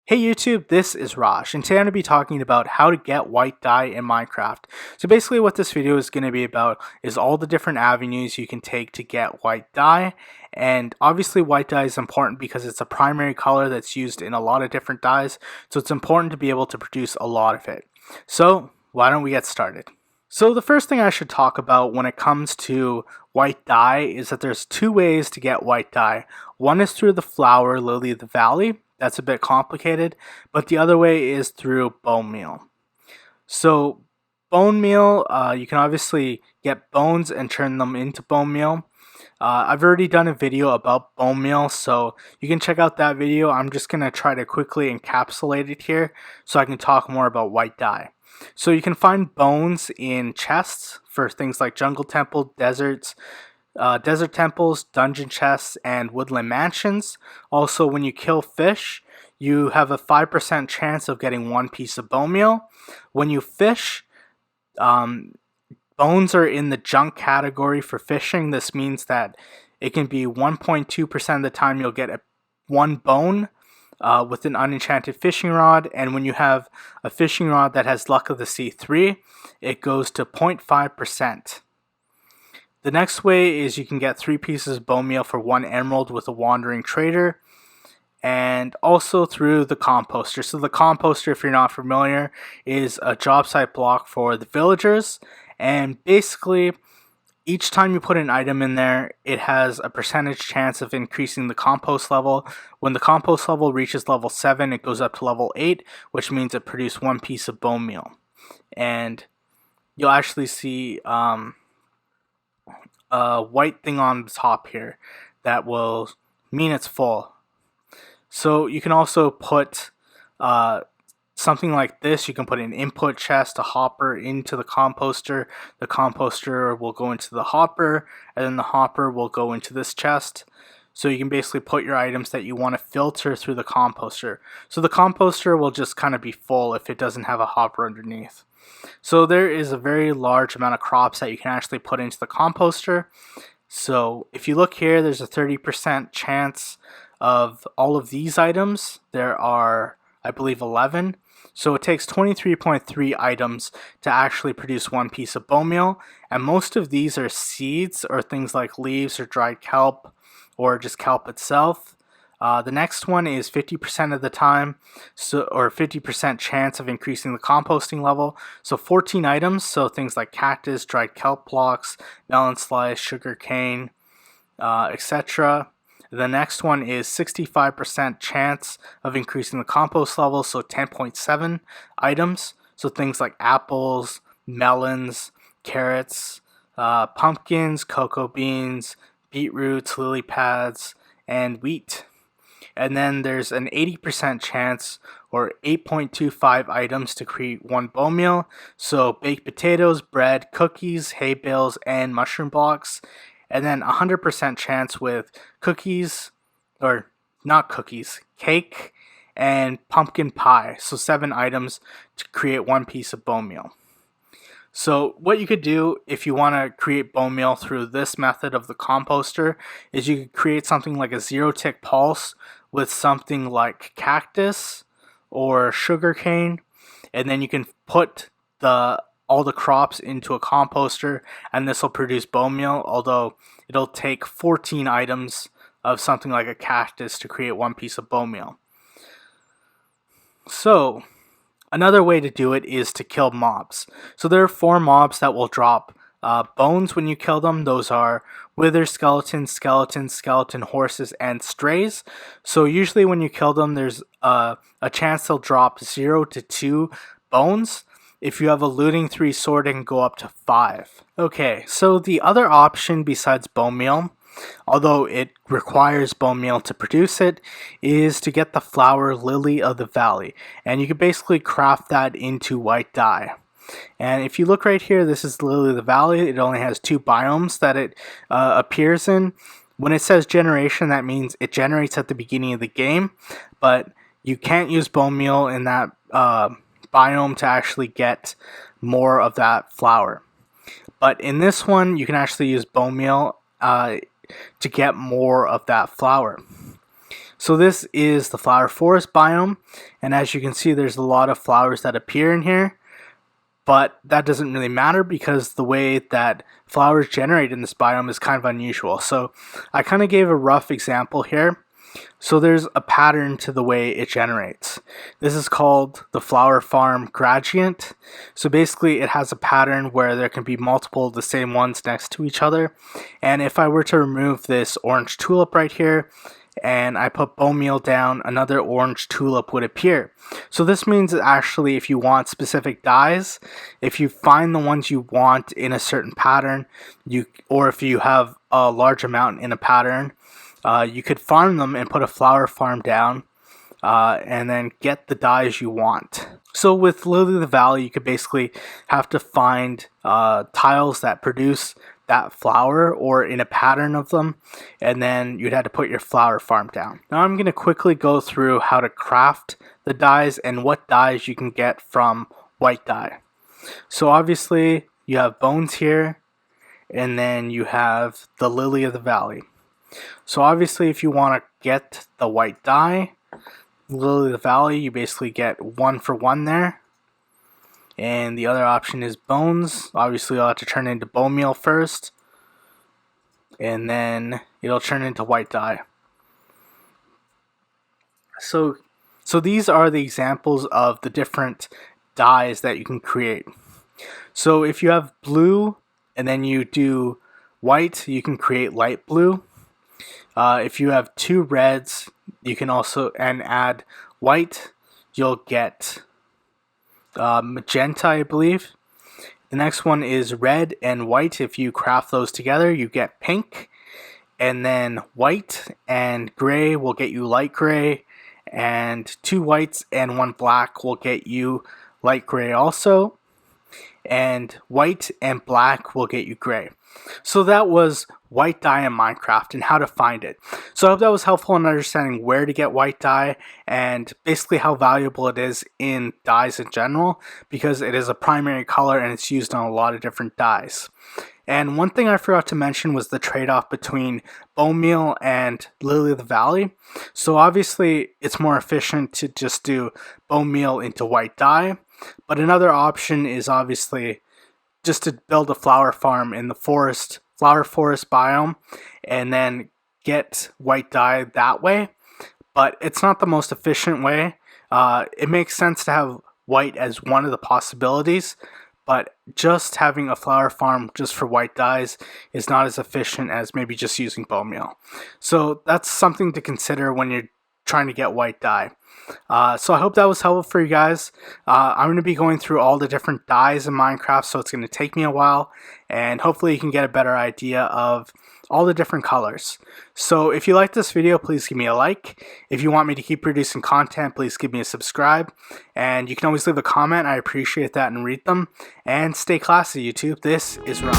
Hey YouTube, this is Raj, and today I'm going to be talking about how to get white dye in Minecraft. So basically what this video is going to be about is all the different avenues you can take to get white dye, and obviously white dye is important because it's a primary color that's used in a lot of different dyes, so it's important to be able to produce a lot of it. So why don't we get started? So the first thing I should talk about when it comes to white dye is that there's two ways to get white dye. One is through the flower lily of the valley. That's a bit complicated, but the other way is through bone meal. So bone meal, you can obviously get bones and turn them into bone meal. I've already done a video about bone meal, so you can check out that video. I'm just going to try to quickly encapsulate it here so I can talk more about white dye. So you can find bones in chests for things like jungle temple, desert temples, dungeon chests, and woodland mansions. Also, when you kill fish, you have a 5% chance of getting one piece of bone meal. When you fish, bones are in the junk category for fishing. This means that it can be 1.2% of the time you'll get one bone with an unenchanted fishing rod, and when you have a fishing rod that has luck of the sea 3, it goes to 0.5%. The next way is you can get 3 pieces of bone meal for 1 emerald with a wandering trader, and also through the composter. So the composter, if you're not familiar, is a job site block for the villagers, and basically each time you put an item in there, it has a percentage chance of increasing the compost level. When the compost level reaches level 7, it goes up to level 8, which means it produces 1 piece of bone meal. And you'll actually see a white thing on the top here that will mean it's full. So you can also put something like this. You can put an input chest, a hopper, into the composter. The composter will go into the hopper, and then the hopper will go into this chest. So you can basically put your items that you want to filter through the composter. So the composter will just kind of be full if it doesn't have a hopper underneath. So there is a very large amount of crops that you can actually put into the composter. So if you look here, there's a 30% chance of all of these items. There are, I believe, 11. So it takes 23.3 items to actually produce 1 piece of bone meal, and most of these are seeds or things like leaves or dried kelp or just kelp itself. The next one is 50% of the time, or 50% chance of increasing the composting level. So 14 items, so things like cactus, dried kelp blocks, melon slice, sugar cane, etc. The next one is 65% chance of increasing the compost level, so 10.7 items. So things like apples, melons, carrots, pumpkins, cocoa beans, beetroots, lily pads, and wheat. And then there's an 80% chance, or 8.25 items, to create 1 bone meal. So baked potatoes, bread, cookies, hay bales, and mushroom blocks. And then 100% chance with cookies, or not cookies, cake, and pumpkin pie. So 7 items to create 1 piece of bone meal. So what you could do if you want to create bone meal through this method of the composter is you could create something like a 0-tick pulse with something like cactus or sugarcane, and then you can put all the crops into a composter, and this will produce bone meal, although it'll take 14 items of something like a cactus to create 1 piece of bone meal. So another way to do it is to kill mobs. So there are 4 mobs that will drop bones when you kill them. Those are wither skeletons, skeleton horses, and strays. So usually when you kill them, there's a chance they'll drop 0 to 2 bones. If you have a looting 3 sword, it can go up to 5. Okay, so the other option besides bone meal, although it requires bone meal to produce it, is to get the flower lily of the valley. And you can basically craft that into white dye. And if you look right here, this is lily of the valley. It only has 2 biomes that it appears in. When it says generation, that means it generates at the beginning of the game, but you can't use bone meal in that biome to actually get more of that flower. But in this one, you can actually use bone meal to get more of that flower. So this is the flower forest biome, and as you can see, there's a lot of flowers that appear in here, but that doesn't really matter because the way that flowers generate in this biome is kind of unusual. So I kind of gave a rough example here. So there's a pattern to the way it generates. This is called the flower farm gradient. So basically it has a pattern where there can be multiple of the same ones next to each other. And if I were to remove this orange tulip right here, and I put bone meal down, another orange tulip would appear. So this means that actually if you want specific dyes, if you find the ones you want in a certain pattern, or if you have a large amount in a pattern, you could farm them and put a flower farm down and then get the dyes you want. So with Lily of the Valley, you could basically have to find tiles that produce that flower or in a pattern of them, and then you'd have to put your flower farm down. Now I'm going to quickly go through how to craft the dyes and what dyes you can get from white dye. So obviously you have bones here, and then you have the Lily of the Valley. So obviously if you want to get the white dye, Lily of the Valley, you basically get 1 for 1 there. And the other option is bones. Obviously you'll have to turn it into bone meal first, and then it'll turn into white dye. So these are the examples of the different dyes that you can create. So if you have blue and then you do white, you can create light blue. If you have 2 reds, you can also add white, you'll get magenta, I believe. The next one is red and white. If you craft those together, you get pink. And then white and gray will get you light gray. And 2 whites and 1 black will get you light gray also. And white and black will get you gray. So that was white dye in Minecraft and how to find it. So I hope that was helpful in understanding where to get white dye and basically how valuable it is in dyes in general, because it is a primary color and it's used on a lot of different dyes. And one thing I forgot to mention was the trade-off between bone meal and Lily of the Valley. So obviously it's more efficient to just do bone meal into white dye, but another option is obviously just to build a flower farm in the flower forest biome and then get white dye that way. But it's not the most efficient way. It makes sense to have white as one of the possibilities, but just having a flower farm just for white dyes is not as efficient as maybe just using bone meal. So that's something to consider when you're trying to get white dye. So I hope that was helpful for you guys. I'm going to be going through all the different dyes in Minecraft, so it's going to take me a while, and hopefully you can get a better idea of all the different colors. So if you like this video, please give me a like. If you want me to keep producing content, please give me a subscribe. And you can always leave a comment. I appreciate that and read them. And stay classy, YouTube. This is Ron.